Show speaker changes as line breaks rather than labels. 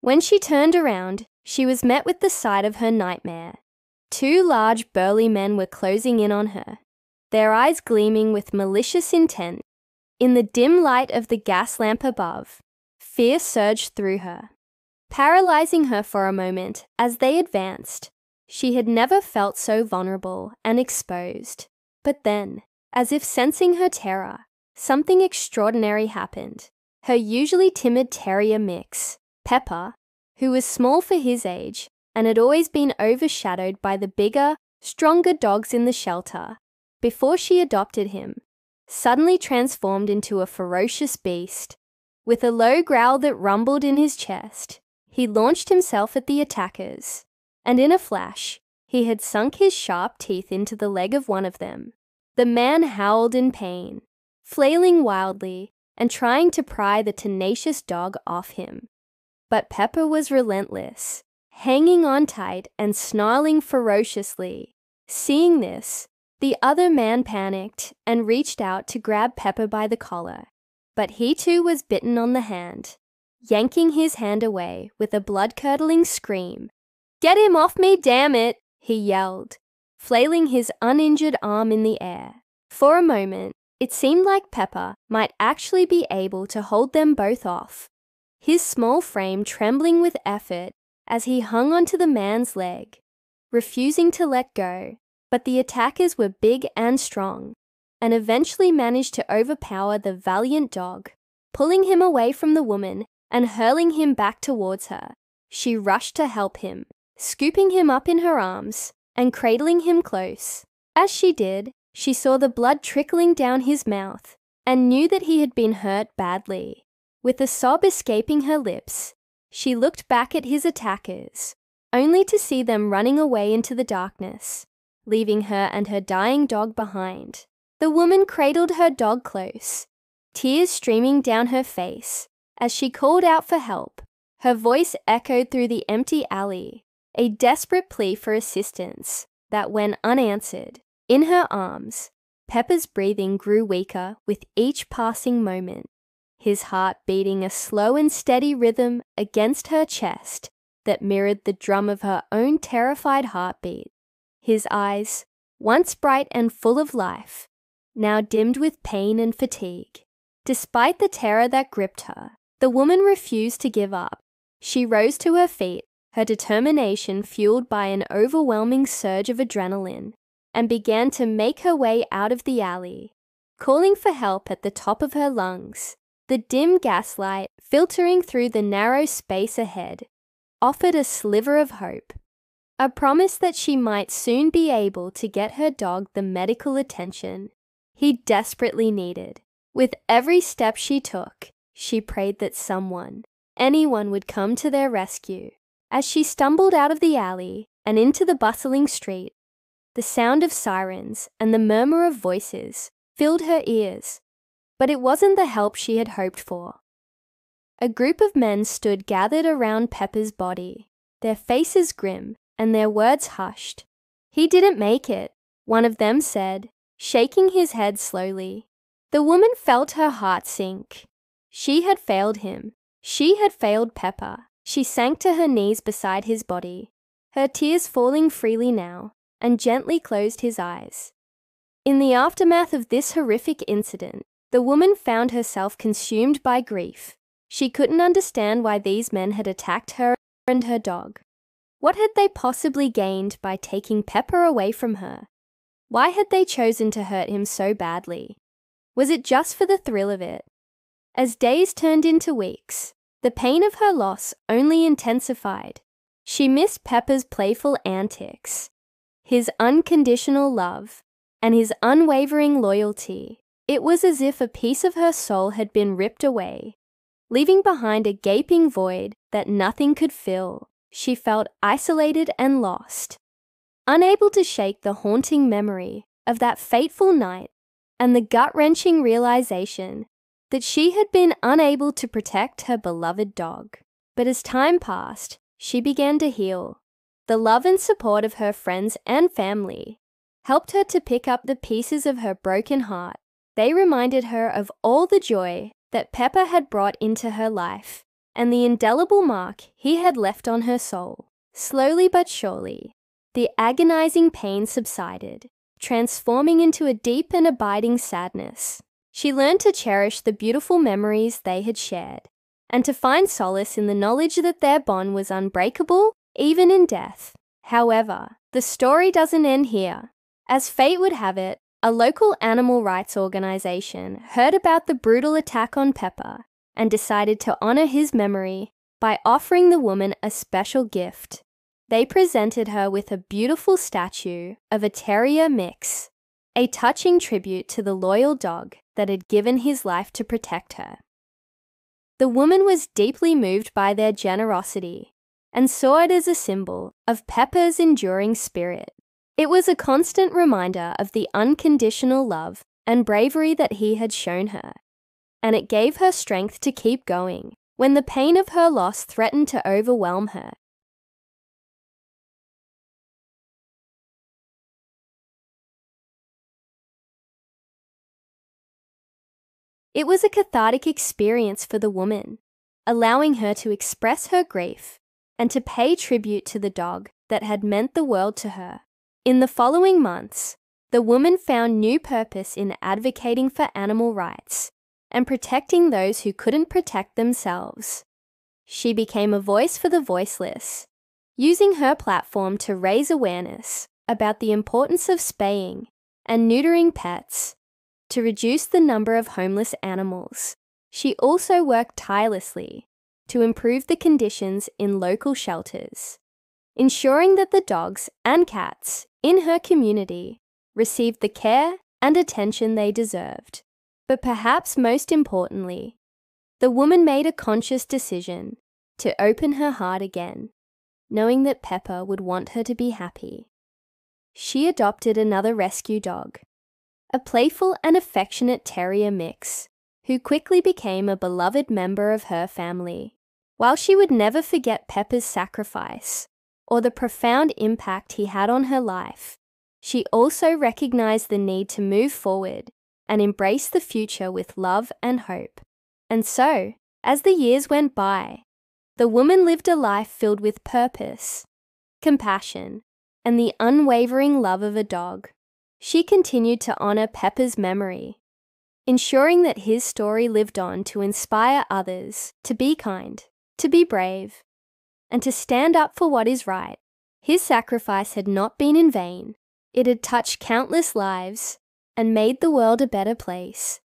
When she turned around, she was met with the sight of her nightmare. 2 large, burly men were closing in on her, their eyes gleaming with malicious intent. In the dim light of the gas lamp above, fear surged through her, paralyzing her for a moment as they advanced. She had never felt so vulnerable and exposed. But then, as if sensing her terror, something extraordinary happened. Her usually timid terrier mix, Pepper, who was small for his age and had always been overshadowed by the bigger, stronger dogs in the shelter before she adopted him, suddenly transformed into a ferocious beast. With a low growl that rumbled in his chest, he launched himself at the attackers, and in a flash, he had sunk his sharp teeth into the leg of one of them. The man howled in pain, flailing wildly and trying to pry the tenacious dog off him. But Pepper was relentless, hanging on tight and snarling ferociously. Seeing this, the other man panicked and reached out to grab Pepper by the collar. But he too was bitten on the hand, yanking his hand away with a blood-curdling scream. "Get him off me, damn it!" he yelled, flailing his uninjured arm in the air. For a moment, it seemed like Pepper might actually be able to hold them both off, his small frame trembling with effort as he hung onto the man's leg, refusing to let go. But the attackers were big and strong, and eventually managed to overpower the valiant dog, pulling him away from the woman and hurling him back towards her. She rushed to help him, scooping him up in her arms and cradling him close. As she did, she saw the blood trickling down his mouth and knew that he had been hurt badly. With a sob escaping her lips, she looked back at his attackers, only to see them running away into the darkness, leaving her and her dying dog behind. The woman cradled her dog close, tears streaming down her face as she called out for help. Her voice echoed through the empty alley, a desperate plea for assistance that went unanswered. In her arms, Pepper's breathing grew weaker with each passing moment, his heart beating a slow and steady rhythm against her chest that mirrored the drum of her own terrified heartbeat. His eyes, once bright and full of life, now dimmed with pain and fatigue. Despite the terror that gripped her, the woman refused to give up. She rose to her feet, her determination fueled by an overwhelming surge of adrenaline, and began to make her way out of the alley, calling for help at the top of her lungs. The dim gaslight, filtering through the narrow space ahead, offered a sliver of hope, a promise that she might soon be able to get her dog the medical attention he desperately needed. With every step she took, she prayed that someone, anyone, would come to their rescue. As she stumbled out of the alley and into the bustling street, the sound of sirens and the murmur of voices filled her ears. But it wasn't the help she had hoped for. A group of men stood gathered around Pepper's body, their faces grim and their words hushed. "He didn't make it," one of them said, shaking his head slowly. The woman felt her heart sink. She had failed him. She had failed Pepper. She sank to her knees beside his body, her tears falling freely now, and gently closed his eyes. In the aftermath of this horrific incident, the woman found herself consumed by grief. She couldn't understand why these men had attacked her and her dog. What had they possibly gained by taking Pepper away from her? Why had they chosen to hurt him so badly? Was it just for the thrill of it? As days turned into weeks, the pain of her loss only intensified. She missed Pepper's playful antics, his unconditional love, and his unwavering loyalty. It was as if a piece of her soul had been ripped away, leaving behind a gaping void that nothing could fill. She felt isolated and lost, unable to shake the haunting memory of that fateful night and the gut-wrenching realization that she had been unable to protect her beloved dog. But as time passed, she began to heal. The love and support of her friends and family helped her to pick up the pieces of her broken heart. They reminded her of all the joy that Pepper had brought into her life and the indelible mark he had left on her soul. Slowly but surely, the agonizing pain subsided, transforming into a deep and abiding sadness. She learned to cherish the beautiful memories they had shared, and to find solace in the knowledge that their bond was unbreakable, even in death. However, the story doesn't end here. As fate would have it, a local animal rights organization heard about the brutal attack on Pepper and decided to honor his memory by offering the woman a special gift. They presented her with a beautiful statue of a terrier mix, a touching tribute to the loyal dog that had given his life to protect her. The woman was deeply moved by their generosity and saw it as a symbol of Pepper's enduring spirit. It was a constant reminder of the unconditional love and bravery that he had shown her, and it gave her strength to keep going when the pain of her loss threatened to overwhelm her. It was a cathartic experience for the woman, allowing her to express her grief and to pay tribute to the dog that had meant the world to her. In the following months, the woman found new purpose in advocating for animal rights and protecting those who couldn't protect themselves. She became a voice for the voiceless, using her platform to raise awareness about the importance of spaying and neutering pets to reduce the number of homeless animals. She also worked tirelessly to improve the conditions in local shelters, ensuring that the dogs and cats in her community received the care and attention they deserved. But perhaps most importantly, the woman made a conscious decision to open her heart again, knowing that Pepper would want her to be happy. She adopted another rescue dog, a playful and affectionate terrier mix, who quickly became a beloved member of her family. While she would never forget Pepper's sacrifice or the profound impact he had on her life, she also recognized the need to move forward and embrace the future with love and hope. And so, as the years went by, the woman lived a life filled with purpose, compassion, and the unwavering love of a dog. She continued to honor Pepper's memory, ensuring that his story lived on to inspire others to be kind, to be brave, and to stand up for what is right. His sacrifice had not been in vain. It had touched countless lives and made the world a better place.